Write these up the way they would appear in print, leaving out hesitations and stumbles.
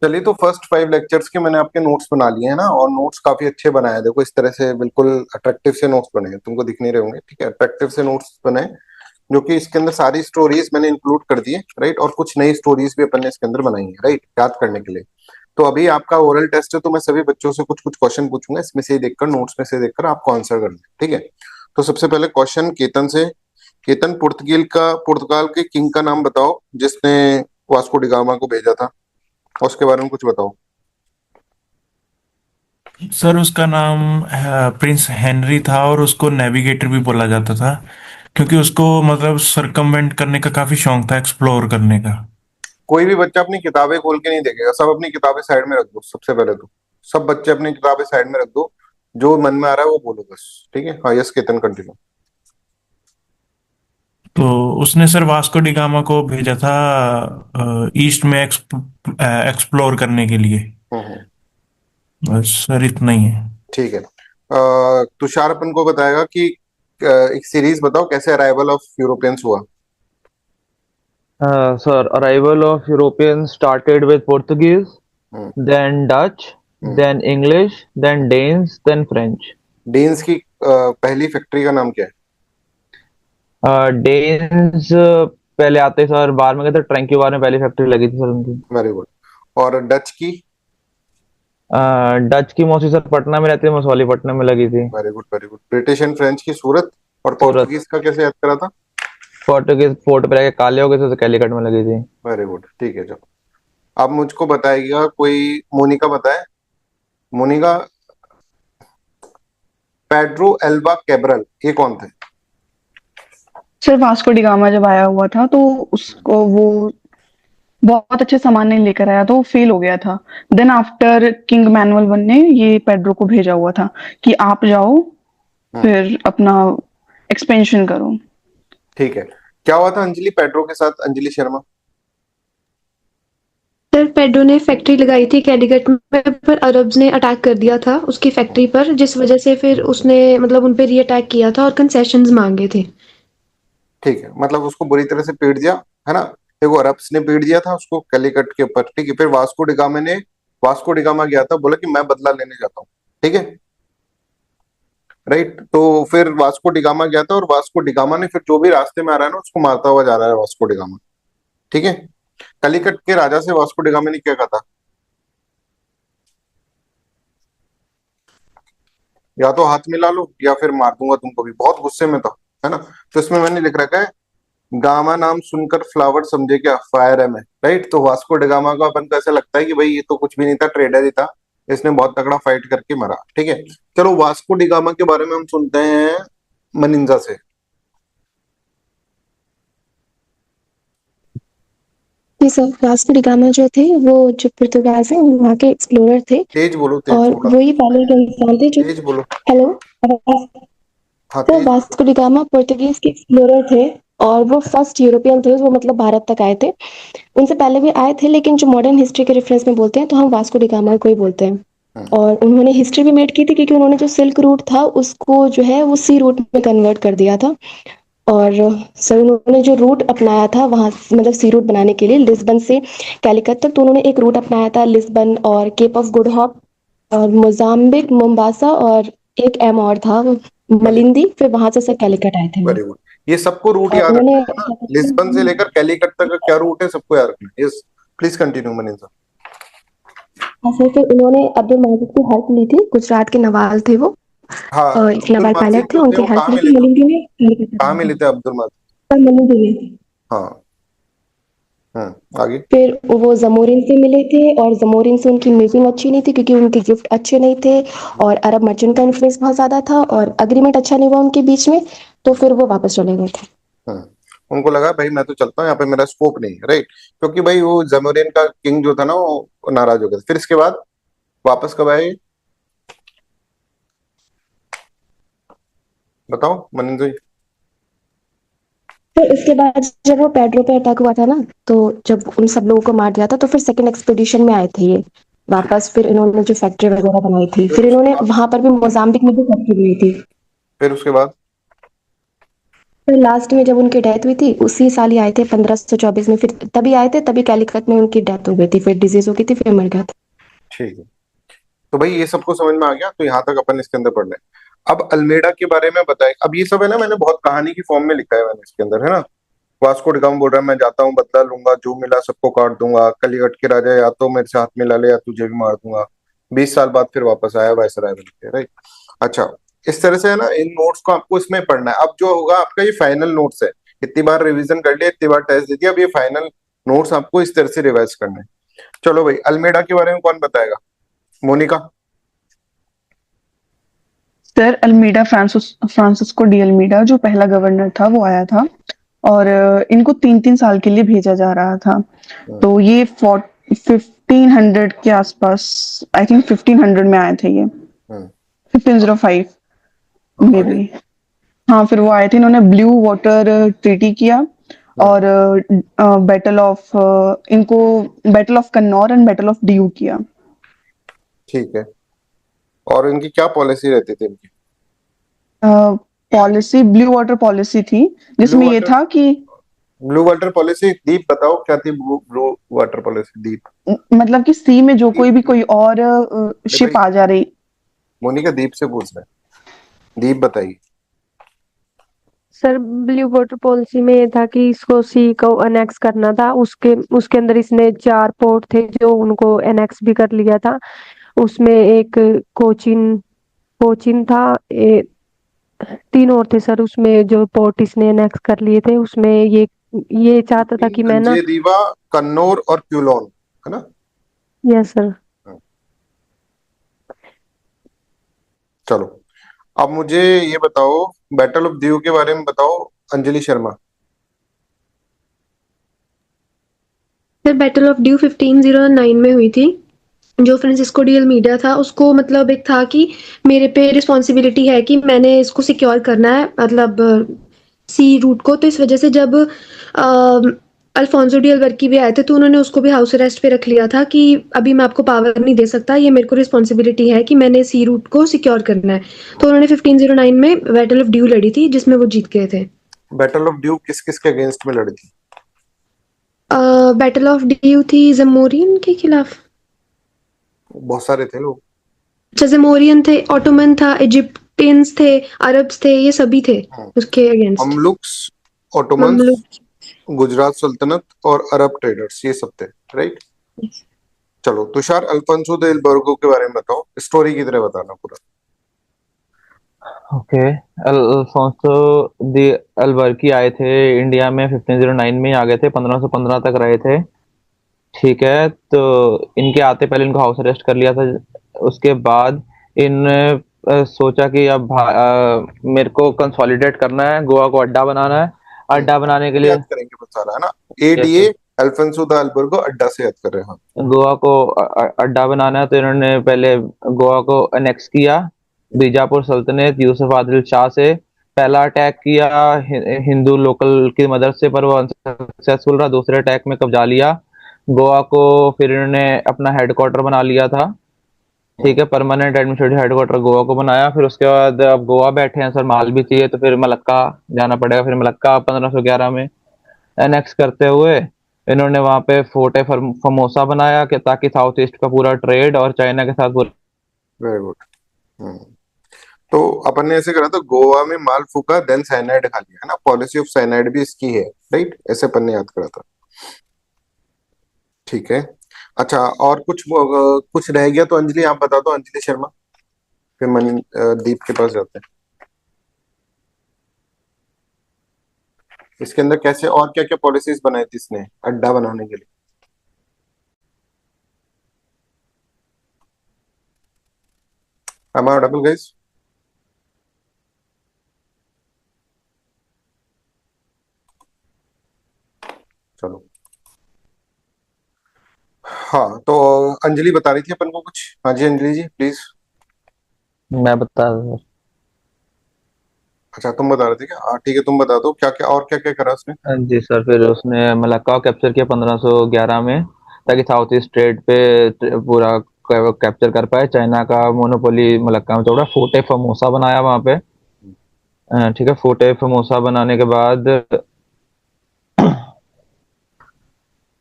चलिए, तो first 5 lectures के मैंने आपके नोट्स बना लिए हैं ना, और नोट्स काफी अच्छे बनाए हैं। देखो, इस तरह से बिल्कुल अट्रैक्टिव से नोट्स बने हैं, तुमको दिख नहीं रहे होंगे, ठीक है। अट्रैक्टिव से नोट्स बने हैं, जो कि इसके अंदर सारी स्टोरीज मैंने इंक्लूड कर दी है, राइट। और कुछ नई स्टोरीज भी अपन ने इसके अंदर बनाई है, राइट, याद करने के लिए। तो अभी आपका ओरल टेस्ट है, तो मैं सभी बच्चों से कुछ कुछ क्वेश्चन पूछूंगा, इसमें से ही देखकर, नोट्स में से देखकर आपको आंसर करना है, ठीक है। तो सबसे पहले क्वेश्चन केतन से। केतन, पुर्तगाल के किंग का नाम बताओ जिसने वास्को डिगामा को भेजा था, और उसके बारे में कुछ बताओ। सर उसका नाम प्रिंस हेनरी था, और उसको नेविगेटर भी बोला जाता था क्योंकि उसको मतलब सरकमवेंट करने का काफी शौक था, एक्सप्लोर करने का। कोई भी बच्चा अपनी किताबें खोल के नहीं देखेगा, सब अपनी किताबें साइड में रख दो सबसे पहले तो। सब बच्चे अपनी किताबें साइड में रख दो, जो मन में आ रहा है वो बोलो बस, ठीक है। हाँ, यस केतन, कंटिन्यू। तो उसने सर वास्को डिगामा को भेजा था ईस्ट में एक्सप्लोर करने के लिए। हम्म। बस सर इतना ही है। ठीक है। तुषार अपन को बताएगा कि एक सीरीज बताओ कैसे अराइवल ऑफ यूरोपियंस हुआ। Sir, arrival of Europeans started with Portuguese, hmm. then Dutch, hmm. then English, then Danes, then French. Danes की पहली फैक्ट्री का नाम क्या है? डेन्स पहले आते सर बार में गए थे, ट्रैंक्यूबार में पहली फैक्ट्री लगी थी सर उनकी। Very good. और डच की? डच की मौसी सर पटना में रहती है, मसौलीपट्टनम में लगी थी। Very good, very good. British and French की सूरत। और सूरत। पोर्तुगीज का कैसे याद करा था? पोर्टुगीज फोर्ट पे रह के काले हो गए थे तो कैलीकट में लगी थी। वेरी गुड, ठीक है। चलो, अब मुझको बताइएगा कोई, मोनिका बताए। मोनिका, पेड्रो एल्वा कैब्रल, ये कौन थे? सर वास्को डिगामा जब आया हुआ था तो उसको वो बहुत अच्छे सामान नहीं लेकर आया, तो वो फेल हो गया था। Then after King Manuel one ने ये पेड्रो को भेजा हुआ था कि आप जाओ, हम्म। फिर अपना एक्सपेंशन करो। ठीक है। क्या हुआ था अंजलि पेड्रो के साथ, अंजलि शर्मा? सर पेड्रो ने फैक्ट्री लगाई थी कैलीकट में, पर अरब्स ने अटैक कर दिया था उसकी फैक्ट्री पर, जिस वजह से फिर उसने मतलब उन पे री अटैक किया था और कंसेशंस मांगे थे। ठीक है, मतलब उसको बुरी तरह से पीट दिया, है ना। देखो, अरब्स ने पीट दिया था उसको कैलीकट के ऊपर, ठीक है। फिर वास्को डिगामा गया था, बोला कि मैं बदला लेने जाता हूँ, ठीक है, राइट। तो फिर वास्को डिगामा गया था, और वास्को डिगामा ने फिर जो भी रास्ते में आ रहा है ना, उसको मारता हुआ जा रहा है वास्को डिगामा, ठीक है। कलिकट के राजा से वास्को डिगामा ने क्या कहा था? या तो हाथ मिला लो, या फिर मार दूंगा तुमको भी, बहुत गुस्से में था, है ना। तो इसमें मैंने लिख रखा है, गामा नाम सुनकर फ्लावर समझे क्या फायर है मैं, राइट। तो वास्को डिगामा को अपन को ऐसा लगता है कि भाई ये तो कुछ भी नहीं था, ट्रेडर ही था, इसने बहुत तगड़ा फाइट करके मरा, ठीक है। चलो, वास्को डिगामा के बारे में हम सुनते हैं मनिंजा से। जी सर, वास्को डी गामा जो थे वो जो पुर्तगाल से वहाँ के एक्सप्लोरर थे, तेज बोलो, तेज और थोड़ा। वही पहले के इंसान थे जो। तेज बोलो। हेलो। हाँ, तो तेज बोलो। वास्को डी गामा पुर्तगीज के एक्सप्लोरर थे, और वो फर्स्ट यूरोपियन थे वो मतलब भारत तक आए थे। उनसे पहले भी आए थे, लेकिन जो मॉडर्न हिस्ट्री के रेफरेंस में बोलते हैं तो हम वास्को डी गामा को ही बोलते हैं। हम्म। और उन्होंने हिस्ट्री भी मेड की थी, क्योंकि उन्होंने जो सिल्क रूट था उसको जो है वो सी रूट में कन्वर्ट कर दिया था। और सर उन्होंने जो रूट अपनाया था वहाँ मतलब सी रूट बनाने के लिए लिस्बन से कैलिकट तक, तो उन्होंने एक रूट अपनाया था लिस्बन और केप ऑफ गुड होप और मोजाम्बिक मोम्बासा, और एक एम और था वेरी मलिंदी, फिर वहां से सर कैलिकट आए थे वो। Very good. ये सबको रूट और याद उन्होंने रखना है ना, लिस्बन से लेकर कैलीकट तक का क्या रूट है सबको याद रखना है। Yes, please continue Manisha. हाँ सर, फिर उन्होंने अब्दुल मजीद की हेल्प ली थी, गुजरात के नवाल थे वो, हाँ, एक अब्दुल नवाल माजिद पायलट थे, जो थे उनकी वो हेल्प कहाँ ली मिले थी थे? मलिंदी ने कैलिकट कहाँ आया मिले था। थे अब्दुल माजिद? सर मलिंदी में। हाँ। आगे। फिर वो जमोरिन से मिले थे, और जमोरिन से उनकी मीटिंग अच्छी नहीं थी क्योंकि उनके गिफ्ट अच्छे नहीं थे, और अरब मर्चेंट का इन्फ्लुएंस बहुत ज्यादा था, और अग्रीमेंट अच्छा नहीं हुआ उनके बीच में, तो फिर वो वापस चले गए थे। हम्म। उनको लगा भाई मैं तो चलता हूँ, यहाँ पे मेरा स्कोप नहीं है, राइट। क्योंकि भाई वो जमोरियन का किंग जो था ना, वो नाराज हो गया था। फिर इसके बाद वापस कब आए, बताओ मनिंदर जी। फिर इसके बाद जब वो पेड्रो पे अटैक हुआ था ना, तो जब उन सब लोगों को मार दिया था, तो फिर सेकंड एक्सपीडिशन में आए थे ये वापस। फिर इन्होंने जो फैक्ट्री वगैरह बनाई थी, फिर फिर उसके इन्होंने बाद वहां पर भी मोजाम्बिक में भी फैक्ट्री बनाई थी। फिर उसके बाद फिर लास्ट में जब उनकी डेथ हुई थी उसी साल ही आए थे 1524 में, फिर तभी आए थे, तभी कैलिकट में उनकी डेथ हो गई थी, फिर डिजीज हो गई थी, फिर मर गए थे। ठीक है। तो भाई ये सबको समझ में आ गया, तो यहाँ तक अपन इसके अंदर पढ़ लें। अब अल्मेडा के बारे में बताए। अब ये सब है ना, मैंने बहुत कहानी की फॉर्म में लिखा है मैंने इसके अंदर, है ना। वास्को डिगामा बोल रहा है मैं जाता हूँ, बदला लूंगा, जो मिला सबको काट दूंगा, कलिकट के राजा या तो मेरे से हाथ मिला ले या तुझे भी मार दूंगा। 20 साल बाद फिर वापस आया वायसराय बन के, राइट। अच्छा, इस तरह से है ना, इन नोट्स को आपको इसमें पढ़ना है। अब जो होगा आपका ये फाइनल नोट्स है। इतनी बार रिवीजन कर लिया, इतनी बार टेस्ट दे दिया, अब ये फाइनल नोट्स आपको इस तरह से रिवाइज करने हैं। चलो भाई, अल्मेडा के बारे में कौन बताएगा? Monika. Sir Almeida Francisco de Almeida जो पहला गवर्नर था वो आया था, और इनको 3-3 साल के लिए भेजा जा रहा था। तो ये 1500 के आसपास, आई थिंक 1500 में आए थे ये, 1505 में भी। हाँ, फिर वो आए थे, इन्होंने ब्लू वाटर ट्रीटी किया, और बैटल ऑफ इनको battle of Cannanore and battle of Diu किया। ठीक है। और इनकी क्या पॉलिसी रहती थी इनकी? पॉलिसी ब्लू वाटर पॉलिसी थी, जिसमें ये वाटर था कि ब्लू वाटर पॉलिसी, दीप बताओ क्या थी ब्लू वाटर पॉलिसी, दीप। मतलब कि सी में जो कोई और शिप देखो, आ जा रही। मोनिका दीप से पूछ रहे हैं, दीप बताइए। सर ब्लू वाटर पॉलिसी में ये था कि इसको सी को अनेक्स करना था, उसके उसके अंदर इसने 4 पोर्ट थे जो उनको अनेक्स भी कर लिया था। उसमें एक कोचिन कोचिन था, 3 और थे सर उसमें जो पोर्ट इसने अनेक्स कर लिए थे। उसमें ये चाहता था कि मैं ना। अंजे दीवा, कन्नौर और क्यूलोन, है ना। Yes sir. चलो, अब मुझे ये बताओ, बैटल ऑफ दीव के बारे में बताओ, Anjali Sharma. Sir battle of due 1509 में हुई थी। जो फ्रांसिस्को डी अल्मीडा था उसको मतलब एक था कि मेरे पे रिस्पॉन्सिबिलिटी है कि मैंने इसको सिक्योर करना है, मतलब सी रूट को। तो इस वजह से जब अल्फोंसो डी अल्बर्की भी आए थे तो उन्होंने उसको भी हाउस अरेस्ट पे रख लिया था कि अभी मैं आपको पावर नहीं दे सकता, ये मेरे को रिस्पॉन्सिबिलिटी है कि मैंने सी रूट को सिक्योर करना है। तो उन्होंने 1509 में बैटल ऑफ ड्यू लड़ी थी जिसमें वो जीत गए थे। बैटल ऑफ ड्यू किस किस के अगेंस्ट में लड़ी थी? बैटल ऑफ ड्यू थी जमोरियन के खिलाफ। बहुत सारे थे लोग। अच्छा, जमोरियन थे, ऑटोमन था, इजिप्टियंस थे, अरब्स थे, ये सभी थे उसके अगेंस्ट। ममलुक्स, हम ऑटोमन्स, लोग। गुजरात सल्तनत और अरब ट्रेडर्स, ये सब थे, राइट। चलो तुषार, अल्फोंसो दे एल्बर्गो के बारे में बताओ, स्टोरी की तरह बताना पूरा। ओके। अल्फोंसो दी अल्बर्की आए थे इंडिया में 1509 में ही आ गए थे, 1515 तक रहे थे। ठीक है, तो इनके आते पहले इनको हाउस अरेस्ट कर लिया था। उसके बाद इन सोचा कि अब मेरे को कंसोलिडेट करना है, गोवा को अड्डा बनाना है। अड्डा बनाने के लिए याद करेंगे बस सारा, है ना। Yes, एडीए अल्फोंसो द एल्बर्गो अड्डा से याद कर रहे हैं हम। गोवा को अड्डा बनाना है, तो इन्होंने पहले गोवा को अनेक्स किया। बीजापुर सल्तनत यूसुफ आदिल शाह से पहला अटैक किया हिंदू लोकल की मदद से, पर वो अनसक्सेसफुल रहा। दूसरे अटैक में कब्जा लिया गोवा को। फिर इन्होंने अपना हेडक्वार्टर बना लिया था। ठीक है, परमानेंट एडमिनिस्ट्रेटिव हेडक्वार्टर गोवा को बनाया। फिर उसके बाद अब गोवा बैठे हैं सर, माल भी चाहिए, तो फिर मलक्का जाना पड़ेगा। फिर मलक्का 1511 में एनेक्स करते हुए इन्होंने वहां पे फोर्ट फमोसा बनाया कि ताकि साउथ ईस्ट का पूरा ट्रेड और चाइना के साथ वेरी गुड। तो अपन ने ऐसे करा था, गोवा में माल फूका, देन साइनाइड खा लिया, है ना। पॉलिसी ऑफ साइनाइड भी इसकी है, राइट। ऐसे अपन ने याद करा था, ठीक है। अच्छा, और कुछ रह गया तो अंजलि आप बता दो, अंजलि शर्मा, फिर मन दीप के पास जाते हैं। इसके अंदर कैसे और क्या क्या पॉलिसीज बनाई थी इसने अड्डा बनाने के लिए? Am I audible, guys? चलो, हाँ, तो अंजलि बता रही थी अपन को कुछ। हाँ जी अंजलि जी, प्लीज। मैं बता दूं। अच्छा, तुम बता रहे थे क्या? हाँ ठीक है, तुम बता दो क्या क्या और क्या क्या करा उसने। जी सर, फिर उसने मलक्का कैप्चर किया 1511 में, ताकि साउथ ईस्ट ट्रेड पे पूरा कैप्चर कर पाए। चाइना का मोनोपोली मलक्का में तोड़ा। फोर्ट फमोसा बनाया वहां पे। ठीक है, फोटे फमोसा बनाने के बाद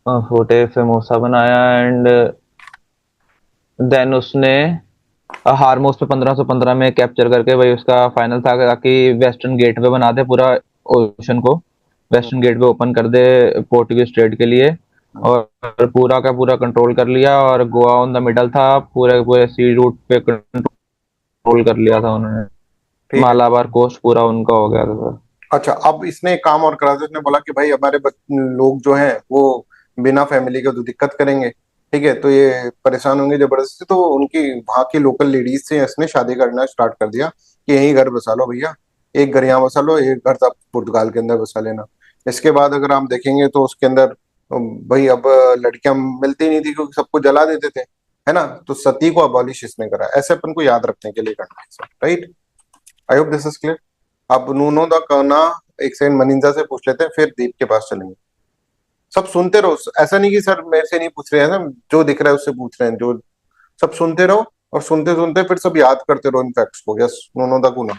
फोटे फमोसा बनाया एंड देन उसने हारमोस पे 1515 में कैप्चर करके वही उसका फाइनल था, ताकि वेस्टर्न गेटवे बना दे पूरा ओशन को, वेस्टर्न गेटवे ओपन कर दे पोर्टुगीज ट्रेड के लिए, और पूरा का पूरा कंट्रोल कर लिया, और गोवा ऑन द मिडल था, पूरे पूरे सी रूट पे कंट्रोल कर लिया था उन्होंने, ठीक है। मालाबार कोस्ट पूरा उनका हो गया था सर। अच्छा, अब इसने एक काम और करा था, इसने बोला कि भाई हमारे लोग जो हैं वो बिना फैमिली के तो दिक्कत करेंगे, ठीक है, तो ये परेशान होंगे जबरदस्ती, तो उनकी वहां की लोकल लेडीज से इसने शादी करना स्टार्ट कर दिया कि यहीं घर बसा लो भैया, एक घर यहाँ बसा लो, एक घर आप पुर्तगाल के अंदर बसा लेना। इसके बाद अगर हम देखेंगे तो उसके अंदर भाई अब लड़कियां मिलती नहीं थी क्योंकि सबको जला देते थे, है ना, तो सती को अबॉलिश इसने करा, ऐसे अपन को याद रखने के लिए करना है, right. I hope this is clear. अब नूनो दा कहना एक सेकंड मनिंजा से पूछ लेते हैं, फिर दीप के पास चलेंगे। सब सुनते रहो, ऐसा नहीं कि सर मेरे से नहीं पूछ रहे हैं ना, जो दिख रहा है उससे पूछ रहे हैं, जो सब सुनते रहो, और सुनते सुनते फिर सब याद करते रहो इन फैक्ट्स को। यस, नूनो दा कुना।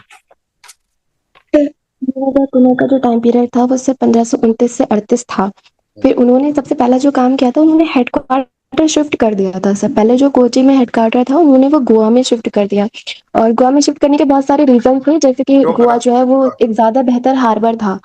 कुनो का जो टाइम पीरियड था वो सिर्फ 1529 से 38 था। फिर उन्होंने सबसे पहला जो काम किया था, उन्होंने हेडक्वार्टर शिफ्ट कर दिया था सर। पहले जो कोची में हेडक्वार्टर था उन्होंने वो गोवा में शिफ्ट कर दिया, और गोवा में शिफ्ट करने के बहुत सारे रीजन थे, जैसे कि क्यों गोवा करा? जो है वो एक ज्यादा बेहतर हार्बर था।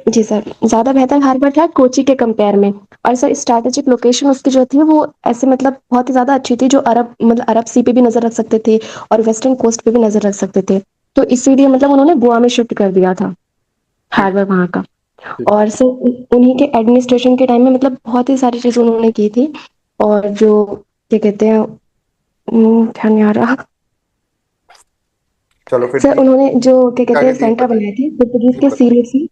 जी सर, ज्यादा बेहतर हार्बर था कोची के कंपेयर में। और सर स्ट्रैटेजिक लोकेशन उसकी जो थी वो ऐसे मतलब बहुत ही ज्यादा अच्छी थी, जो अरब मतलब अरब सी पे भी नजर रख सकते थे और वेस्टर्न कोस्ट पे भी नजर रख सकते थे। तो इसीलिए मतलब उन्होंने गोवा में शिफ्ट कर दिया था हार्बर वहाँ का। और सर उन्हीं के एडमिनिस्ट्रेशन के टाइम में मतलब बहुत ही सारी चीजें उन्होंने की थी। और जो क्या कहते हैं, ध्यान नहीं आ रहा चलो फिर सर, उन्होंने जो क्या कहते आगे हैं दीप सेंटर बनाए थे पोर्तुगीज दीप के बताइए, सीरियस में।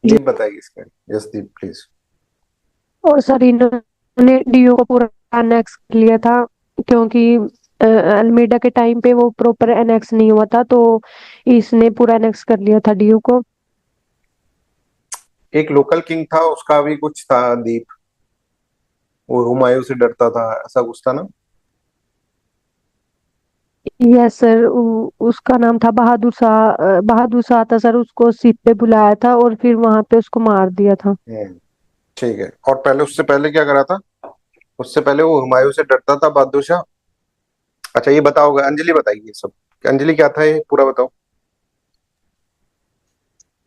दीप बताइए इसका। Yes Deep please. और सर इन्होंने डीयू को पूरा अनेक्स कर लिया था, क्योंकि अल्मेडा के टाइम पे वो प्रॉपर एनेक्स नहीं हुआ था, तो इसने पूरा एनेक्स कर लिया था डीयू को। एक लोकल किंग था, उसका भी कुछ था दीप, वो हुमायूं से डरता था, ऐसा कुछ था ना? यस सर, उसका नाम था बहादुर शाह। बहादुर शाह था सर, उसको सीट पे बुलाया था और फिर वहां पे उसको मार दिया था। ठीक है, और पहले उससे पहले क्या करा था? उससे पहले वो हुमायूं से डरता था बहादुर शाह। अच्छा ये बताओगे, अंजलि बताइए ये सब, अंजलि क्या था ये पूरा बताओ।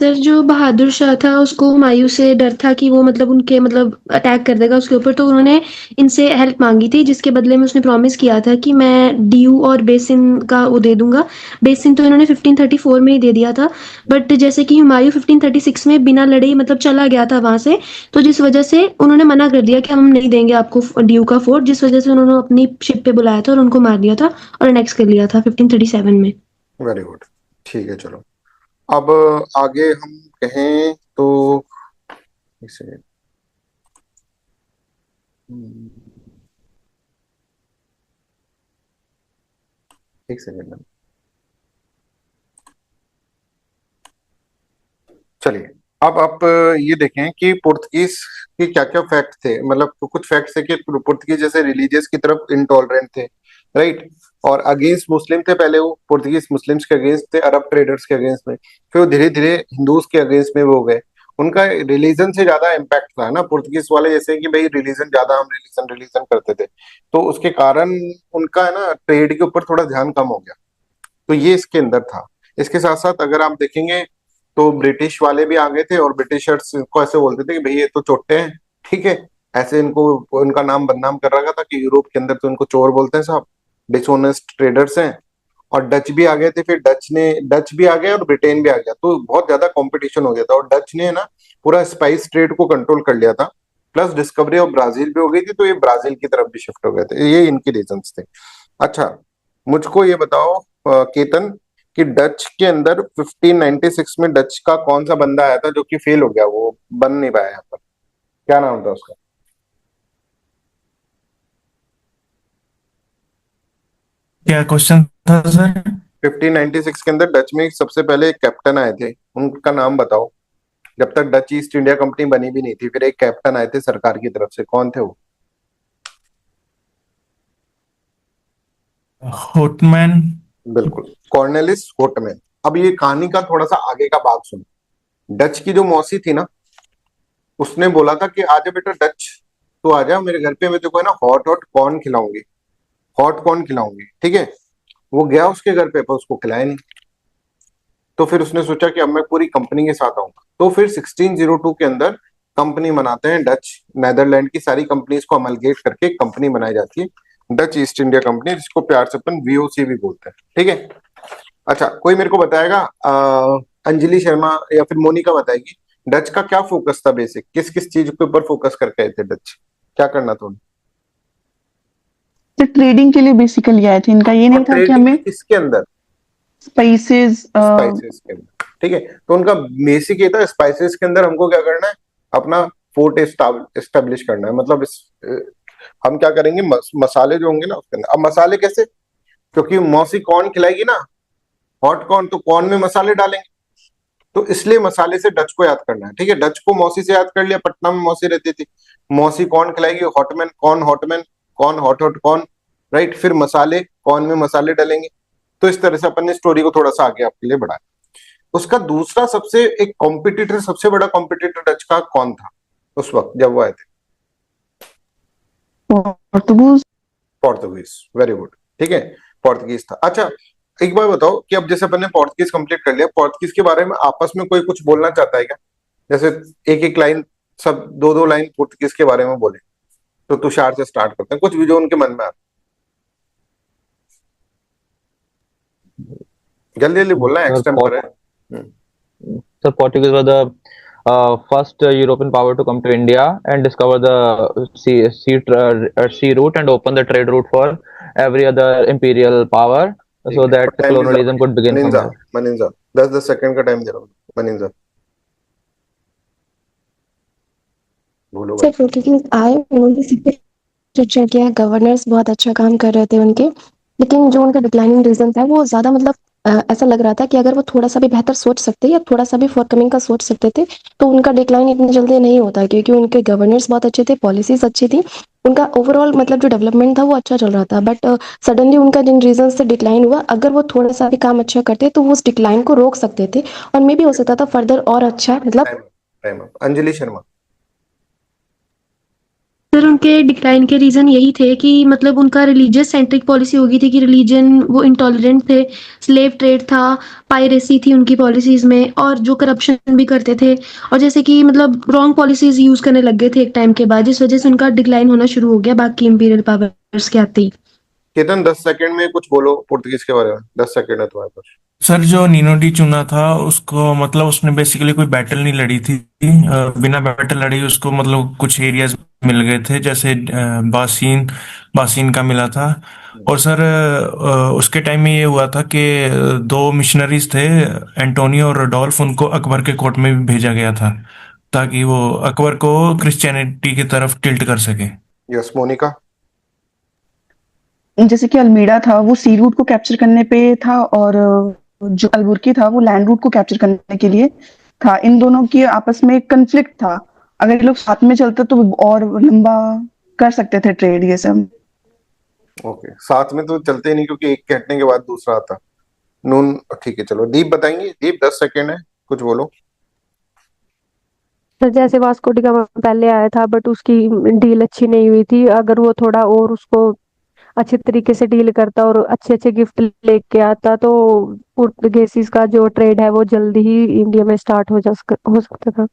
सर जो बहादुर शाह था उसको हुमायूं से डर था कि वो मतलब उनके मतलब अटैक कर देगा उसके ऊपर, तो उन्होंने इनसे हेल्प मांगी थी, जिसके बदले में उसने प्रॉमिस किया था कि मैं डीयू और बेसिन का वो दे दूंगा। बेसिन तो इन्होंने 1534 में ही दे दिया था, बट जैसे कि हुमायूं 1536 में बिना लड़े ही मतलब चला गया था वहां से, तो जिस वजह से उन्होंने मना कर दिया कि हम नहीं देंगे आपको डीयू का फोर्ट, जिस वजह से उन्होंने अपनी शिप पे बुलाया था और उनको मार दिया था और अनेक्स कर लिया था 1537 में। वेरी गुड, ठीक है चलो। अब आगे हम कहें तो एक सेकेंड, एक सेकेंड, चलिए। अब आप ये देखें कि पुर्तगीज के क्या क्या फैक्ट थे, मतलब कुछ फैक्ट थे कि पुर्तगीज जैसे रिलीजियस की तरफ इनटॉलरेंट थे, राइट, और अगेंस्ट मुस्लिम थे। पहले वो पुर्तगीज मुस्लिम्स के अगेंस्ट थे, अरब ट्रेडर्स के अगेंस्ट में, फिर वो धीरे धीरे हिंदूज के अगेंस्ट में वो हो गए। उनका रिलीजन से ज्यादा इम्पैक्ट था ना पुर्तगीज वाले, जैसे कि भाई रिलीजन ज्यादा, हम रिलीजन रिलीजन करते थे, तो उसके कारण उनका है ना ट्रेड के ऊपर थोड़ा ध्यान कम हो गया। तो ये इसके अंदर था। इसके साथ साथ अगर आप देखेंगे तो ब्रिटिश वाले भी आ गए थे, और ब्रिटिशर्स को ऐसे बोलते थे कि भाई ये तो चोट्टे हैं, ठीक है, ऐसे इनको उनका नाम बदनाम कर रखा था कि यूरोप के अंदर तो इनको चोर बोलते हैं साहब, डिसऑनेस्ट ट्रेडर्स हैं। और डच भी आ गए थे, फिर डच भी आ गया और ब्रिटेन भी आ गया, तो बहुत ज्यादा कंपटीशन हो गया था, और डच ने ना पूरा स्पाइस ट्रेड को कंट्रोल कर लिया था। प्लस डिस्कवरी ऑफ ब्राजील भी हो गई थी, तो ये ब्राजील की तरफ भी शिफ्ट हो गए थे, ये इनके रीजंस थे। अच्छा, मुझको ये बताओ केतन, कि डच के अंदर 1596 में डच का कौन सा बंदा आया था जो कि फेल हो गया, वो बन नहीं पाया यहाँ पर, क्या नाम था उसका? क्या क्वेश्चन था सर? 1596 के अंदर डच में सबसे पहले एक कैप्टन आए थे, उनका नाम बताओ। जब तक डच ईस्ट इंडिया कंपनी बनी भी नहीं थी, फिर एक कैप्टन आए थे सरकार की तरफ से, कौन थे वो? होटमैन। बिल्कुल, कॉर्नेलिस होटमैन। अब ये कहानी का थोड़ा सा आगे का भाग सुनो। डच की जो मौसी थी ना, उसने बोला था कि आजा बेटा डच, तू आजा मेरे घर पे, मैं तेरे को है ना हॉट हॉट कॉर्न खिलाऊंगी, हॉट कॉर्न खिलाऊंगी, ठीक है। वो गया उसके घर पे, पर उसको खिलाया नहीं। तो फिर उसने सोचा कि अब मैं पूरी कंपनी के साथ आऊंगा। तो फिर 1602 के अंदर कंपनी बनाते हैं डच, नेदरलैंड की सारी कंपनीज को अमलगेट करके एक कंपनी बनाई जाती है, डच ईस्ट इंडिया कंपनी, जिसको प्यार से अपन वीओसी भी बोलते हैं, ठीक है। अच्छा, कोई मेरे को बताएगा, अंजलि शर्मा या फिर मोनिका बताएगी, डच का क्या फोकस था बेसिक, किस किस चीज के ऊपर फोकस करके आए थे डच, क्या करना था उन्हें? तो ट्रेडिंग के लिए बेसिकली आए थे, इनका ये नहीं और था कि ट्रेडिंग हमें किसके अंदर? स्पाइसेस। स्पाइसेस के अंदर, ठीक है। तो उनका बेसिक ये था, स्पाइसेस के अंदर हमको क्या करना है, अपना फोर्ट एस्टेब्लिश करना है। मतलब हम क्या करेंगे, मसाले जो होंगे ना उसके अंदर। अब मसाले कैसे, क्योंकि मौसी कॉर्न खिलाएगी ना, हॉट कॉर्न, तो कॉर्न में मसाले डालेंगे, तो इसलिए मसाले से डच को याद करना है, ठीक है। डच को मौसी से याद कर लिया, पटना में मौसी रहती थी, मौसी कॉर्न खिलाएगी, hot man corn, hot man corn, hot hot corn, right. फिर मसाले, कॉर्न में मसाले डालेंगे। तो इस तरह से अपन ने स्टोरी को थोड़ा सा आगे आपके लिए बढ़ाया। उसका दूसरा सबसे एक कॉम्पिटिटर, सबसे बड़ा कॉम्पिटिटर डच का कौन था उस वक्त जब वो आए थे? पोर्तुगीज। पोर्तुगीज, वेरी गुड, ठीक है, पोर्तुगीज था। अच्छा, एक बार बताओ कि अब जैसे अपन ने पोर्तुगीज कंप्लीट कर लिया, पोर्तुगीज के बारे में आपस में कोई कुछ बोलना चाहता है क्या? जैसे एक एक लाइन, सब दो दो लाइन पोर्तुगीज के बारे में बोले। तो तुषार से स्टार्ट करते हैं, कुछ भी जो उनके मन में आता है। जल्दी जल्दी बोलना है, सर एक्सटेम्पर है। Sir Portuguese were the first European power to come to India and discover the sea route and open the trade route for every other imperial power, ठीक so है, that टाइम भी colonialism could begin from मनिंजा, there. मनिंजा 10 second का time दे रहा हूँ, मनिंजा बोलो sir भाई। Portuguese आए, उन्होंने सब कुछ अच्छा किया, गवर्नर्स बहुत अच्छा काम कर रहे थे उनके, लेकिन जो उनका डिक्लाइनिंग रीजन था वो ज्यादा मतलब ऐसा लग रहा था कि अगर वो थोड़ा सा भी बेहतर सोच सकते या थोड़ा सा भी फॉरकमिंग का सोच सकते थे तो उनका डिक्लाइन इतनी जल्दी नहीं होता, क्योंकि उनके गवर्नर्स बहुत अच्छे थे, पॉलिसीज अच्छी थी, उनका ओवरऑल मतलब जो डेवलपमेंट था वो अच्छा चल रहा था। बट सडनली उनका जिन रीजन से डिक्लाइन हुआ, अगर वो थोड़ा सा भी काम अच्छा करते तो वो उस डिक्लाइन को रोक सकते थे और मे भी हो सकता था फर्दर और अच्छा मतलब। Time, time up. Anjali Sharma. Sir उनके डिक्लाइन के रीजन यही थे कि मतलब उनका रिलीजियस सेंट्रिक पॉलिसी हो गई थी कि रिलीजन वो इंटॉलरेंट थे, स्लेव ट्रेड था, पायरेसी थी उनकी पॉलिसीज में, और जो करप्शन भी करते थे, और जैसे कि मतलब रॉन्ग पॉलिसीज यूज करने लग गए थे एक टाइम के बाद, जिस वजह से उनका डिक्लाइन होना शुरू हो गया बाकी इंपीरियल पावर्स के आते ही। केतन 10 सेकंड में कुछ बोलो पोर्तुगीज के बारे में, 10 सेकंड है तुम्हारे पास। सर जो नीनो डी चुना था उसको, मतलब उसने बेसिकली कोई बैटल नहीं लड़ी थी। बिना बैटल लड़ी उसको मतलब कुछ एरियाज मिल गए थे, जैसे बासीन बासीन का मिला था। और सर उसके टाइम में ये हुआ था कि दो मिशनरीज थे, एंटोनियो और रोडोल्फ, उनको अकबर के कोर्ट में भी भेजा गया था ताकि वो अकबर को क्रिश्चियनिटी की तरफ टिल्ट कर सके। यस, मोनिका। जैसे कि अल्मीड़ा था वो सी रूट को कैप्चर करने पे था, और जो अल्बुर्की था वो लैंड रूट को कैप्चर करने के लिए था। इन दोनों की आपस में कंफ्लिक्ट था, अगर ये लोग साथ में चलते तो और लंबा कर सकते थे ट्रेड ये सब। ओके, साथ में तो चलते ही नहीं, क्योंकि एक कहने के बाद दूसरा आता नून। ठीक है, चलो दीप बताएंगे। दीप 10 सेकंड है, कुछ बोलो। सर जैसे वास्को डी गामा पहले आया था बट उसकी डील अच्छी नहीं हुई थी, अगर वो थोड़ा और उसको अच्छे तरीके से डील करता और अच्छे अच्छे गिफ्ट लेके आता तो पुर्तगेसीज का जो ट्रेड है वो जल्दी ही इंडिया में स्टार्ट हो सकता था।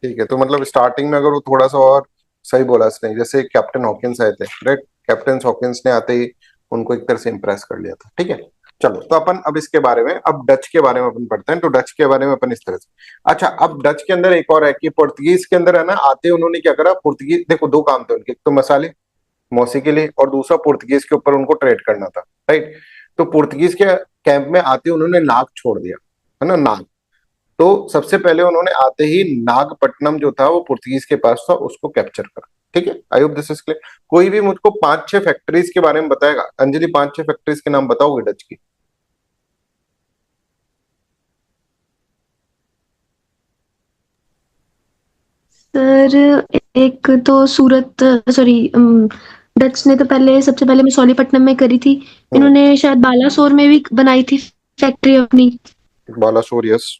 ठीक है, तो मतलब स्टार्टिंग में अगर वो थोड़ा सा और सही बोला इसने, जैसे कैप्टन हॉकिंस आए थे, राइट, कैप्टन हॉकिंस ने आते ही उनको एक तरह से इंप्रेस कर लिया था, ठीक है। चलो, तो अपन अब इसके बारे में, अब डच के बारे में अपन पढ़ते हैं। तो डच के बारे में अपन इस तरह से, अच्छा, अब डच के अंदर एक और है कि पुर्तगीज के अंदर है ना, आते उन्होंने क्या करा, पुर्तगीज देखो दो काम थे उनके, एक तो मसाले मौसी के लिए, और दूसरा पुर्तगीज के ऊपर उनको ट्रेड करना था, राइट। तो पुर्तगीज के कैंप में आते उन्होंने नाग छोड़ दिया, है ना, नाग। तो सबसे पहले उन्होंने आते ही नागपट्टनम जो था वो पुर्तगीज के पास था, उसको कैप्चर करा, ठीक है। I hope this is clear. कोई भी मुझको 5-6 फैक्ट्रीज के बारे में बताएगा? अंजलि, 5-6 फैक्ट्रीज के नाम बताओगे डच की? सर एक तो सूरत, सॉरी, डच ने तो पहले सबसे पहले मसौलीपट्टनम में करी थी, इन्होंने शायद बालासोर में भी बनाई थी फैक्ट्री अपनी। बालासोर, यस।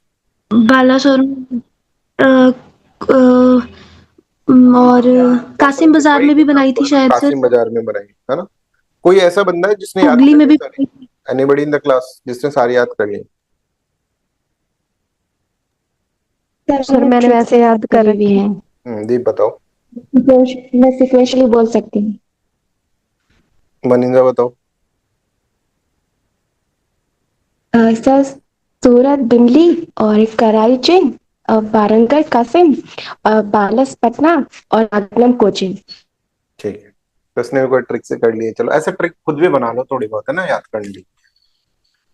बालासोर, और कासिम बाजार में भी बनाई थी शायद सर। कासिम बाजार में बनाई है ना। कोई ऐसा बंदा है जिसने याद हुगली कर में ली भी सारी? एनीबडी इन द क्लास जिसने सारी याद कर ली? सर मैंने ट्रिक वैसे से याद कर करी हुई रखी। है। दीप बताओ। मैं सिक्वेंशली बोल सकती हूँ। मनिंजा बताओ। सर, सूरत बिमली और कराईचिन, वारंगल कासिम, बालस पटना और नागनम कोचिन। ठीक है, तो इसने भी कोई ट्रिक से कर लिए। चलो ऐसे ट्रिक खुद भी बना लो थोड़ी बहुत, है ना, याद करने की।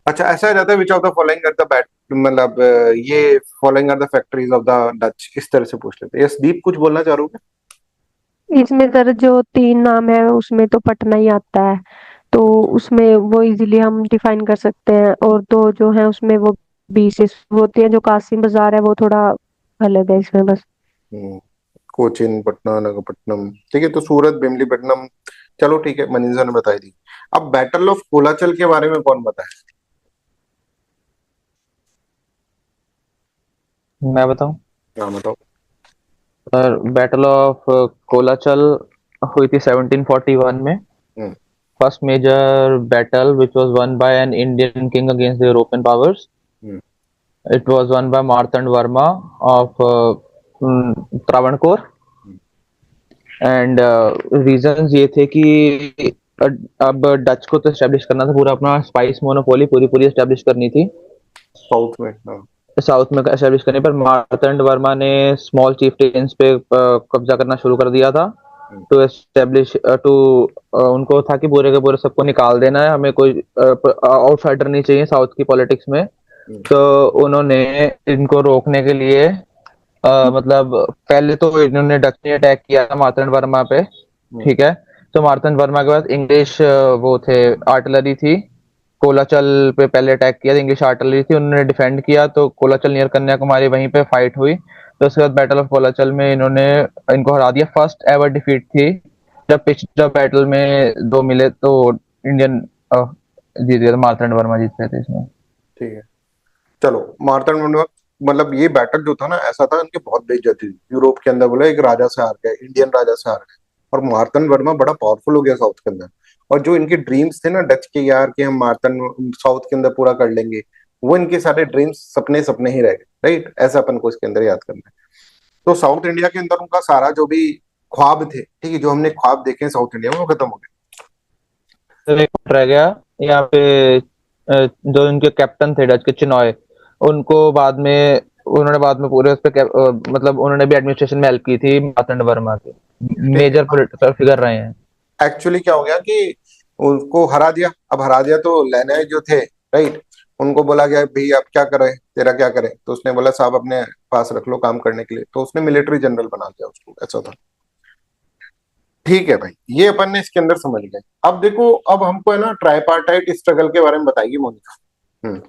अच्छा, ऐसा आ जाता है, which of the following are the bat, मतलब ये following are the factories of the Dutch, इस तरह से पूछ लेते हैं। यस दीप, कुछ बोलना चाह रहे हो? इसमें सर जो 3 नाम है उसमें तो पटना ही आता है, तो उसमें वो इजीली हम डिफाइन कर सकते हैं। और दो जो है उसमें वो बीसेस होती है, जो कासिम बाजार है वो थोड़ा अलग है इसमें बस। हम्म, कोचिन, पटना, नागपट्टनम। ठीक है, तो सूरत, बेमलीपट्टनम। चलो ठीक है, मनीषा ने बताई दी। अब बैटल ऑफ कोलाचल के बारे में कौन बताए? मैं बताऊं? हाँ बताओ। सर बैटल ऑफ कोलाचल हुई थी 1741 में। हम्म। First major battle, which was won by an Indian king against the European powers. Hmm. It was won by Martand Varma of Travancore. Hmm. And reasons ये थे कि अब डच को तो एस्टेब्लिश करना था, पूरा अपना स्पाइस मोनोपोली पूरी पूरी एस्टेब्लिश करनी थी साउथ में, हाँ। साउथ में एस्टेब्लिश करने पर मार्तंड वर्मा ने स्मॉल चीफ्टेन्स पे कब्जा करना शुरू कर दिया था। हम्म। टू एस्टेब्लिश टू उनको था कि पूरे के पूरे सबको निकाल देना है, हमें कोई आउटसाइडर नहीं चाहिए साउथ की पॉलिटिक्स में। हम्म। तो उन्होंने इनको रोकने के लिए मतलब पहले तो इन्होंने डच ने अटैक किया था मार्तंड वर्मा पे। हम्म। ठीक है, तो मार्तंड वर्मा के बाद इंग्लिश वो थे आर्टिलरी थी। कोलाचल पे पहले अटैक किया, इंग्लिश आर्टिलरी थी, उन्होंने डिफेंड किया, तो कोलाचल नियर कन्याकुमारी वहीं पे फाइट हुई। तो उसके बाद बैटल ऑफ कोलाचल में इन्होंने इनको हरा दिया। फर्स्ट एवर डिफीट थी, जब पिछले बैटल में दो मिले तो इंडियन जीत गया था, मार्तंड वर्मा जीत गए थे इसमें। ठीक है, चलो। मार्तंड वर्मा, मतलब ये बैटल जो था ना, ऐसा था, इनकी बहुत बेइज्जती थी यूरोप के अंदर। बोला एक राजा से हार गए, इंडियन राजा से हार गए। और मार्तंड वर्मा बड़ा पावरफुल हो गया साउथ के अंदर। और जो इनके ड्रीम्स थे ना डच के, यार कि हम मार्तंड साउथ के अंदर पूरा कर लेंगे, वो इनके सारे ड्रीम्स सपने सपने ही रह गए। राइट, ऐसा अपन को इसके अंदर याद करना है। तो साउथ इंडिया के अंदर उनका सारा जो भी ख्वाब थे, ठीक है, जो हमने ख्वाब देखे साउथ इंडिया में, वो खत्म हो गए। तो एक और रह गया यहाँ पे, जो इनके कैप्टन थे डच के, चिनॉय, उनको बाद में उन्होंने बाद में पूरे उस पे मतलब उन्होंने भी एडमिनिस्ट्रेशन में हेल्प की थी मार्तंड वर्मा के। ठीक है, मेजर पॉलिटिकल फिगर रहे हैं। एक्चुअली क्या हो गया कि उनको हरा दिया। अब हरा दिया तो लेने जो थे, राइट, उनको बोला गया भाई अब क्या करें, तेरा क्या करें? तो उसने बोला साहब अपने पास रख लो काम करने के लिए। तो उसने मिलिट्री जनरल बना दिया उसको, ऐसा था। ठीक है भाई, ये अपन ने इसके अंदर समझ गए। अब देखो, अब हमको है ना ट्राइपार्टाइट स्ट्रगल के बारे में बताएगी मोनिका। हम्म।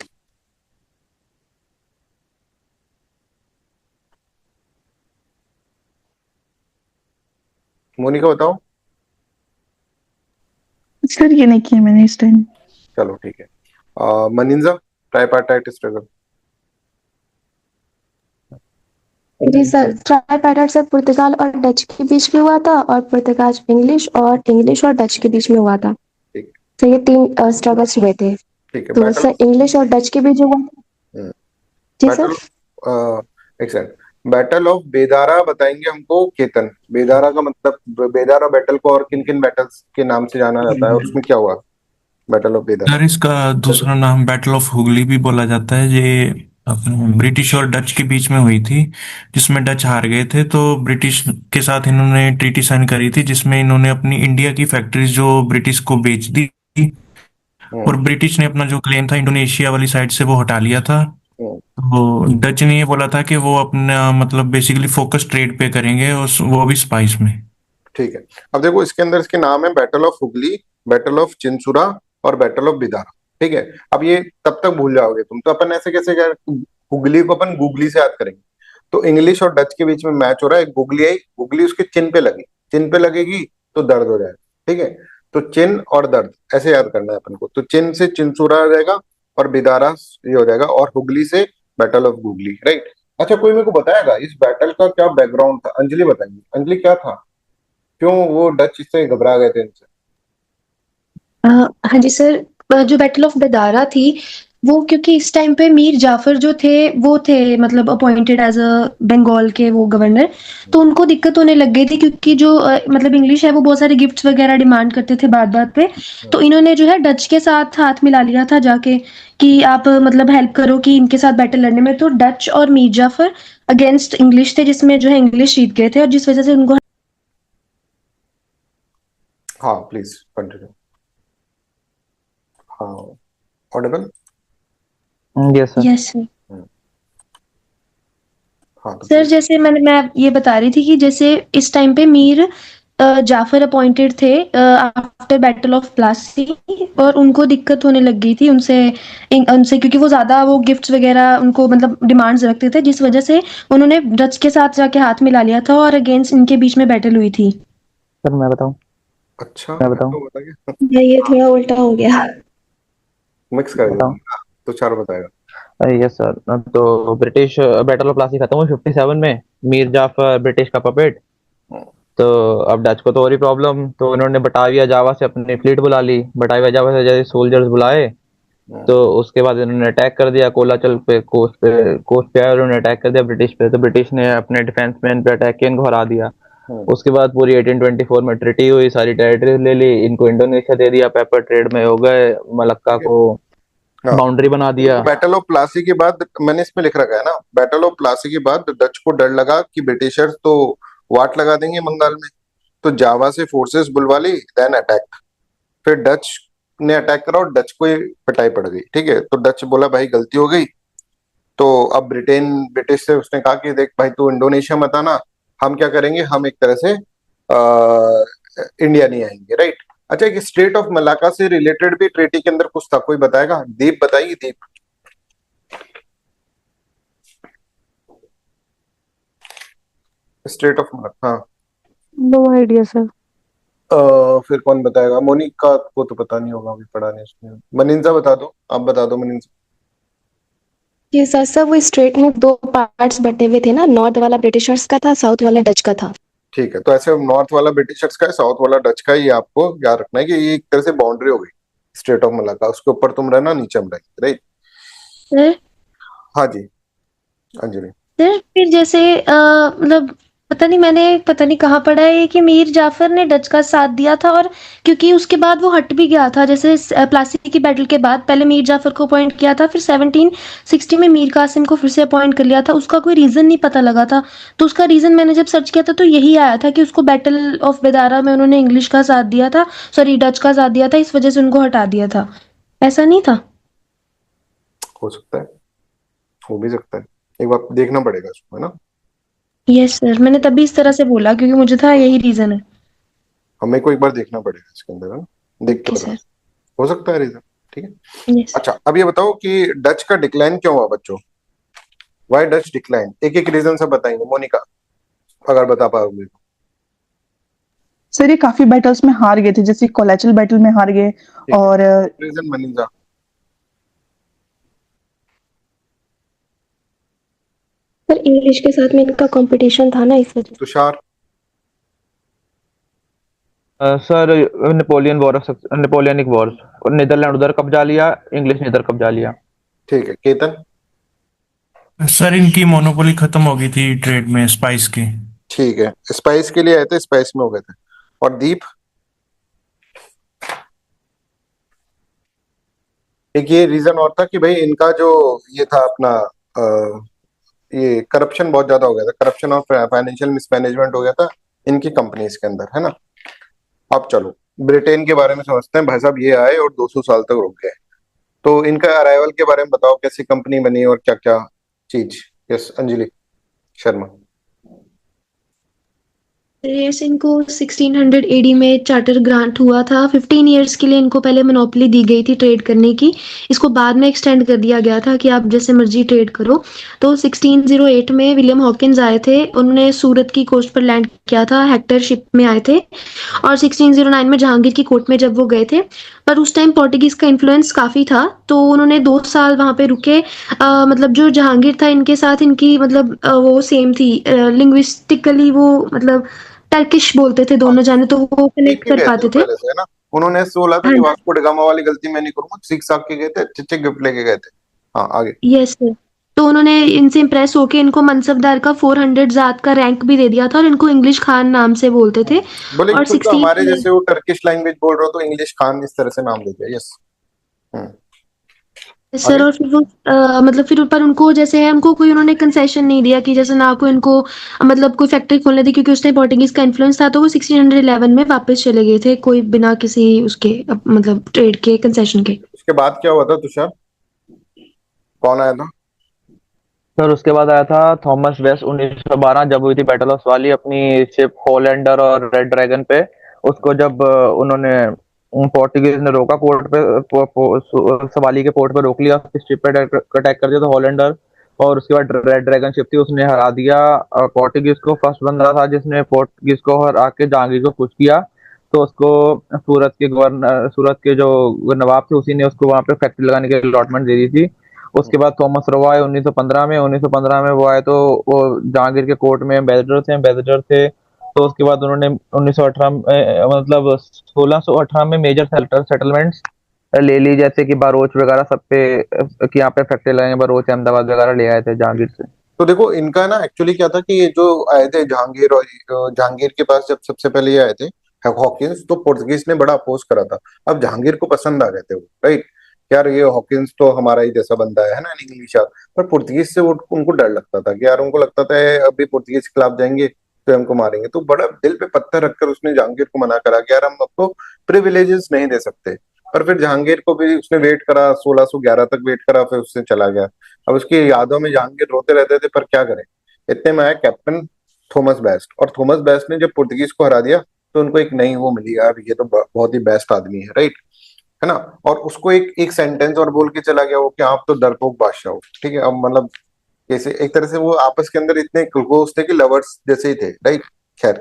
मोनिका बताओ। सर ये नहीं किया मैंने इस टाइम। चलो ठीक है। मनिंजा, ट्राइपार्टाइट स्ट्रगल। जी सर, ट्राइपार्टाइट सर पुर्तगाल और डच के बीच में हुआ था, और पुर्तगाल इंग्लिश और डच के बीच में हुआ था। ठीक। तो ये 3 स्ट्रगल्स हुए थे। ठीक है, तो बैटल। सर इंग्लिश और डच के बीच जो हुआ था। जी सर। बैटल, एक सेकंड। बैटल ऑफ बेदारा बताएंगे हमको केतन। बेदारा का मतलब, बेदारा बैटल को और किन किन बैटल्स के नाम से जाना जाता है, और उसमें क्या हुआ? Battle of बेदारा। सर इसका दूसरा नाम बैटल ऑफ हुगली भी बोला जाता है। ये अपने ब्रिटिश और डच के बीच में हुई थी, जिसमें डच हार गए थे। तो ब्रिटिश के साथ इन्होंने ट्रीटी साइन करी थी, जिसमें इन्होंने अपनी इंडिया की फैक्ट्रीज जो ब्रिटिश को बेच दी। और हम्म। ब्रिटिश ने अपना जो क्लेम था इंडोनेशिया वाली साइड से वो हटा लिया था। हम्म। तो डच ने ये बोला था कि वो अपना मतलब बेसिकली फोकस ट्रेड पे करेंगे, और वो भी स्पाइस में। ठीक है, अब देखो इसके अंदर इसके नाम है battle of Hooghly, battle of Chinsurah और बैटल ऑफ बिदारा। ठीक है, अब ये तब तक भूल जाओगे तुम। तो अपन ऐसे कैसे क्या, हुगली को अपन गुगली से याद करेंगे। तो इंग्लिश और डच के बीच में मैच हो रहा है, गुगली आई, गुगली उसके चिन पे लगी, चिन पे लगेगी तो दर्द हो जाएगा। ठीक है, तो चिन और दर्द ऐसे याद करना है अपन को। तो चिन से चिंसुरा आ जाएगा, और बिदारा ये हो जाएगा, और हुगली से बैटल ऑफ गुगली, राइट। अच्छा, कोई मेरे को बताएगा इस बैटल का क्या बैकग्राउंड था? अंजलि बताएंगी। अंजलि, क्या था, क्यों वो डच इससे घबरा गए थे इनसे? हाँ जी सर। जो बैटल ऑफ बेदारा थी वो क्योंकि इस टाइम पे मीर जाफर जो थे वो थे मतलब अपॉइंटेड एज अ बंगाल के वो गवर्नर। तो उनको दिक्कत होने लग गई थी क्योंकि जो मतलब इंग्लिश है वो बहुत सारे गिफ्ट्स वगैरह डिमांड करते थे बात बात पे। तो इन्होंने जो है डच के साथ हाथ मिला लिया था जाके कि आप मतलब हेल्प करो कि इनके साथ बैटल लड़ने में। तो डच और मीर जाफर अगेंस्ट इंग्लिश थे जिसमें जो है इंग्लिश जीत गए थे और जिस वजह से उनको। हाँ, प्लीज कंटिन्यू। हाँ, Audible. Yes sir. Yes sir. हाँ, तो सर प्लीज। जैसे मैं ये बता रही थी कि जैसे इस टाइम पे मीर जाफर अपॉइंटेड थे आफ्टर बैटल ऑफ प्लासी। और उनको दिक्कत होने लग गई थी उनसे उनसे क्योंकि वो ज्यादा वो गिफ्ट्स वगैरह उनको मतलब डिमांड्स रखते थे जिस वजह से उन्होंने डच के साथ जाके हाथ मिला लिया था और अगेंस्ट इनके बीच में बैटल हुई थी। सर मैं बताऊं? अच्छा, मैं बताऊं? तो बताइए। या ये थोड़ा उल्टा हो गया। मिक्स कर दिया। बताऊं? हाँ, तो चार बताएगा। Yes sir. तो ब्रिटिश बैटल ऑफ प्लासी खत्म हुई 57 में। मीर जाफर ब्रिटिश का पपेट। तो अब डच को तो और ही प्रॉब्लम, तो उन्होंने बटाविया जावा से अपनी फ्लीट बुला ली। बटाविया जावा से जैसे सोल्जर्स बुलाए तो उसके बाद इन्होंने अटैक कर दिया कोलाचल पे, कोस्ट पे आए और उन्होंने अटैक कर दिया ब्रिटिश पे। तो ब्रिटिश ने अपने डिफेंसमैन पे अटैक किया, इनको हरा दिया। उसके बाद पूरी 1824 में ट्रिटी हुई, सारी टेरिटरी ले ली, इनको इंडोनेशिया दे दिया, पेपर ट्रेड में हो गए, मलक्का को हाँ, बाउंड्री बना दिया। बैटल ऑफ प्लासी के बाद मैंने इसमें लिख रखा है ना, बैटल ऑफ प्लासी के बाद डच को डर लगा कि ब्रिटिशर्स तो वाट लगा देंगे बंगाल में, तो जावा से फोर्सेस बुलवा ली, देन अटैक। फिर डच ने अटैक करा और डच को ही पिटाई पड़ गई, ठीक है। तो डच बोला भाई गलती हो गई। तो अब ब्रिटेन ब्रिटिश से उसने कहा कि देख भाई तू इंडोनेशिया मत आना, हम क्या करेंगे, हम एक तरह से इंडिया नहीं आएंगे, राइट। अच्छा, एक स्टेट ऑफ मलाका से रिलेटेड भी ट्रेटी के अंदर कुछ था, कोई बताएगा? दीप बताइए, दीप। स्टेट ऑफ मलाका, हाँ। No idea sir. फिर कौन बताएगा? मोनिका को तो पता नहीं होगा, अभी पढ़ा नहीं उसने। मनिंजा बता दो, आप बता दो मनिंजा। जी सर। सर वो स्ट्रेट में दो पार्ट्स बटे हुए थे ना, नॉर्थ वाला ब्रिटिशर्स का था, साउथ वाला डच का था। ठीक है, तो ऐसे नॉर्थ वाला ब्रिटिशर्स का है, साउथ वाला डच का है, ये आपको याद रखना है कि ये एक तरह से बाउंड्री हो गई स्टेट ऑफ मलाका। उसके ऊपर तुम रहना, नीचे हम रहेंगे, राइट। सर हाँ जी, अंजलि। सर फिर जैसे मतलब पता नहीं कहाँ पढ़ा है ये कि मीर जाफर ने डच का साथ दिया था और क्योंकि उसके बाद वो हट भी गया था जैसे प्लासी की बैटल के बाद पहले मीर जाफर को अपॉइंट किया था फिर 1760 में मीर कासिम को फिर से अपॉइंट कर लिया था। उसका कोई रीजन नहीं पता लगा था। तो उसका रीजन मैंने जब सर्च किया था तो यही आया था कि उसको बैटल ऑफ बेदारा में उन्होंने इंग्लिश का साथ दिया था, सॉरी डच का साथ दिया था, इस वजह से उनको हटा दिया था। ऐसा नहीं था? हो सकता है, हो भी सकता है, एक बार देखना पड़ेगा इसको, है ना। यस सर, मैंने तभी इस तरह से बोला क्योंकि मुझे था यही रीजन है। हमें को एक बार देखना पड़ेगा इसके अंदर, है ना, देख के ओके बता। सर। हो सकता है रीजन, ठीक है। यस। अच्छा, अब ये बताओ कि डच का डिक्लाइन क्यों हुआ बच्चों? Why Dutch decline? एक एक रीजन से बताएंगे, मोनिका अगर बता पाओगे तो। सर ये काफी बैटल्स में हार गए थे, जैसे कोलाचल बैटल में हार गए। ठीक है, और रीजन मनीषा। सर इंग्लिश के साथ में इनका कंपटीशन था ना, इस वजह से। तुषार। सर नेपोलियनिक वॉर, और नीदरलैंड उधर कब्जा लिया, इंग्लिश ने इधर कब्जा लिया। ठीक है, केतन। सर इनकी मोनोपोली खत्म हो गई थी ट्रेड में स्पाइस की। ठीक है, स्पाइस के लिए आए थे, स्पाइस में हो गए थे। और दीप? एक ये रीजन और था कि भाई इनका जो ये था अपना ये करप्शन बहुत ज्यादा हो गया था, करप्शन और फाइनेंशियल मिसमैनेजमेंट हो गया था इनकी कंपनीज के अंदर, है ना। अब चलो ब्रिटेन के बारे में समझते हैं। भाई साहब ये आए और 200 साल तक रुक गए, तो इनका अराइवल के बारे में बताओ, कैसी कंपनी बनी और क्या क्या चीज। यस, अंजलि शर्मा। से इनको 1600 एडी में चार्टर ग्रांट हुआ था। 15 इयर्स के लिए इनको पहले मोनोपोली दी गई थी ट्रेड करने की। इसको बाद में एक्सटेंड कर दिया गया था कि आप जैसे मर्जी ट्रेड करो। तो 1608 में विलियम हॉकिंस आए थे, उन्होंने सूरत की कोस्ट पर लैंड किया था, हेक्टर शिप में आए थे। और 1609 में जहांगीर की कोर्ट में जब वो गए थे, पर उस टाइम पोर्टुगीज का इन्फ्लुएंस काफ़ी था, तो उन्होंने 2 साल वहाँ पे रुके। मतलब जो जहांगीर था इनके साथ इनकी मतलब वो सेम थी, लिंग्विस्टिकली वो मतलब टर्किश बोलते थे दोनों जाने, तो वो सीख कनेक्ट के कर गए थे पाते वो थे। पहले से, है ना। उन्होंने ऐसे बोला था हाँ कि वास्को ड गामा वाली गलती मैं नहीं करूंगा, सीख साख के गए थे, अच्छे अच्छे गिफ्ट लेके गए थे। हाँ, आगे। Yes sir. तो उन्होंने इनसे इम्प्रेस होके इनको मनसबदार का 400 जात का रैंक भी दे दिया था, और इनको इंग्लिश खान नाम से बोलते थे। बोले कि और तुम तो हमारे 16 जैसे वो टर्किश लैंग्वेज बोल रहे हो, तो इंग्लिश खान इस तरह से नाम दे दिया। यस। सर, आगे। और फिर वो मतलब फिर पर उनको जैसे है, उनको कोई उन्होंने कंसेशन नहीं दिया कि जैसे ना कोई इनको मतलब कोई फैक्ट्री खोलने दी, क्योंकि उस टाइम पोर्टुगीज का इन्फ्लुएंस था। तो वो 1611 में वापस चले गए थे, कोई बिना किसी उसके मतलब ट्रेड के कंसेशन के। उसके बाद क्या हुआ था तुषार? कौन आया था? सर उसके बाद आया था थॉमस वेस्ट 1912, जब हुई थी बैटल ऑफ स्वाली अपनी शिप होलैंडर और रेड ड्रैगन पे। उसको जब उन्होंने पोर्टुगीज ने रोका पोर्ट पे, सवाली के पोर्ट पे रोक लिया, उसकी शिप पे अटैक कर दिया तो होलैंडर। और उसके बाद रेड ड्रैगन शिप थी, उसने हरा दिया पोर्टुगीज को। फर्स्ट बंदा था जिसने पोर्टुगीज को हरा के जहांगीर को पुश किया। तो उसको सूरत के जो नवाब थे, उसी ने उसको वहां पे फैक्ट्री लगाने की अलॉटमेंट दे दी थी। उसके बाद थॉमस रवा आए 1915 में। 1915 में वो आए तो वो जहांगीर के कोर्ट में एम्बेसडर थे। तो उसके बाद उन्होंने 1918 मतलब 1618 में मेजर सेटलमेंट्स ले ली, जैसे कि बारोच वगैरह सब पे कि यहाँ पे फैक्ट्री लगाएंगे, बारोच अहमदाबाद वगैरह ले आए थे जहांगीर से। तो देखो, इनका ना एक्चुअली क्या था कि ये जो आए थे जहांगीर, और जहांगीर के पास जब सबसे पहले ये आए थे हॉकिंस, तो पोर्टुगीज ने बड़ा अपोज करा था। अब जहांगीर को पसंद आ गए थे वो, राइट। यार ये हॉकिंस तो हमारा ही जैसा बंदा है ना, इंग्लिश। पर पुर्तगीज से वो उनको डर लगता था कि यार, उनको लगता था अभी पुर्तगीज के खिलाफ जाएंगे तो हमको मारेंगे। तो बड़ा दिल पे पत्थर रखकर उसने जहांगीर को मना करा कि यार, हम आपको प्रिविलेजेस नहीं दे सकते। पर फिर जहांगीर को भी उसने वेट करा, 1611 तक वेट करा, फिर उससे चला गया। अब उसकी यादों में जहांगीर रोते रहते थे, पर क्या करें। इतने में आया कैप्टन थॉमस बेस्ट, और थॉमस बेस्ट ने जब पुर्तगीज को हरा दिया, तो उनको एक नई वो मिली, यार ये तो बहुत ही बेस्ट आदमी है, राइट, है ना। और उसको एक एक सेंटेंस और बोल के चला गया वो कि आप तो डरपोक बादशाह हो, ठीक है। अब मतलब कैसे, एक तरह से वो आपस के अंदर इतने क्लोज थे कि लवर्स जैसे ही थे, राइट। खैर,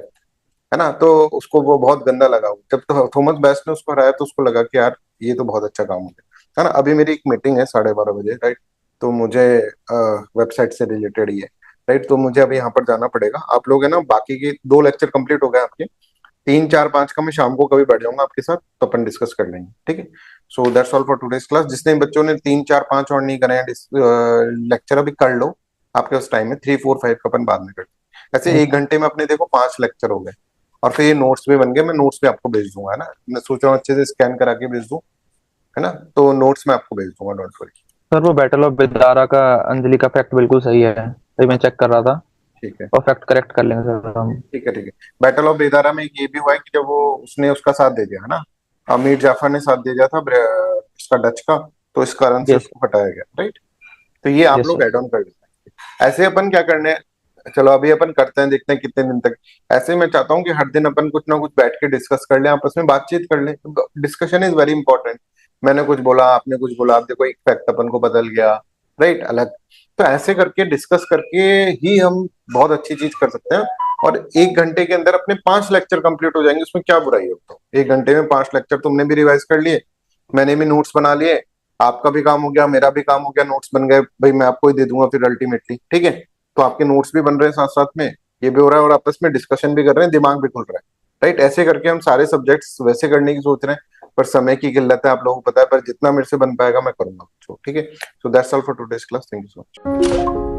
है ना। तो उसको वो बहुत गंदा लगा। जब तो थॉमस बेस्ट ने उसको हराया, तो उसको लगा कि यार ये तो बहुत अच्छा काम हो गया, है ना। अभी मेरी एक मीटिंग है 12:30 बजे, राइट। तो मुझे वेबसाइट से रिलेटेड ही है, राइट। तो मुझे अभी यहाँ पर जाना पड़ेगा। आप लोग है ना, बाकी के 2 लेक्चर कंप्लीट हो गए आपके। 3, 4, 5 का मैं शाम को कभी बैठ जाऊंगा आपके साथ, तो अपन डिस्कस कर लेंगे, ठीक है। So that's all for today's class. जिसने बच्चों ने 3, 4, 5 और नहीं करे हैं लेक्चर, अभी कर लो। आपके उस टाइम में 3, 4, 5 का अपन बाद में करते हैं। ऐसे 1 घंटे में अपने देखो 5 लेक्चर हो गए, और फिर ये नोट्स भी बन गए। मैं नोट्स भी आपको भेज दूंगा, है ना। मैं सोच रहा हूँ अच्छे से स्कैन करा के भेज दूँ, है ना। तो नोट्स मैं आपको भेज दूंगा, डोंट वरी। सर वो बैटल ऑफ बेदारा का अंजलि का फैक्ट बिल्कुल सही है, अभी मैं चेक कर रहा था। ठीक है, और फैक्ट करेक्ट कर लेंगे सर हम। ठीक है, ठीक है। बैटल ऑफ बेदारा में ये भी हुआ है कि जब वो उसने उसका साथ दे दिया, है ना, अमीर जाफर ने साथ दे दिया था इसका, डच का। तो इस कारण से यस। उसको हटाया गया, राइट। तो ये आप यस लोग सर। एड ऑन कर देते हैं। ऐसे अपन क्या करने हैं, चलो अभी अपन करते हैं, देखते हैं कितने दिन तक। ऐसे मैं चाहता हूँ कि हर दिन अपन कुछ ना कुछ बैठ के डिस्कस कर लें, आपस में बातचीत कर लें। Discussion is very important. मैंने कुछ बोला, आपने कुछ बोला, आप देखो एक फैक्ट अपन को बदल गया, राइट, अलग। तो ऐसे करके डिस्कस करके ही हम बहुत अच्छी चीज कर सकते हैं। और 1 घंटे के अंदर अपने 5 लेक्चर कंप्लीट हो जाएंगे, उसमें क्या बुराई है। तो 1 घंटे में 5 लेक्चर तुमने भी रिवाइज कर लिए, मैंने भी नोट्स बना लिए, आपका भी काम हो गया, मेरा भी काम हो गया, नोट्स बन गए भाई। मैं आपको ही दे दूंगा फिर अल्टीमेटली, ठीक है। तो आपके नोट्स भी बन रहे हैं साथ साथ में, ये भी हो रहा है, और आपस में डिस्कशन भी कर रहे हैं, दिमाग भी खुल रहा है, राइट। ऐसे करके हम सारे सब्जेक्ट्स वैसे करने की सोच रहे हैं। पर समय की किल्लत है, आप लोगों को पता है। पर जितना मेरे से बन पाएगा मैं करूंगा, ठीक है। So that's all for today's class. Thank you so much.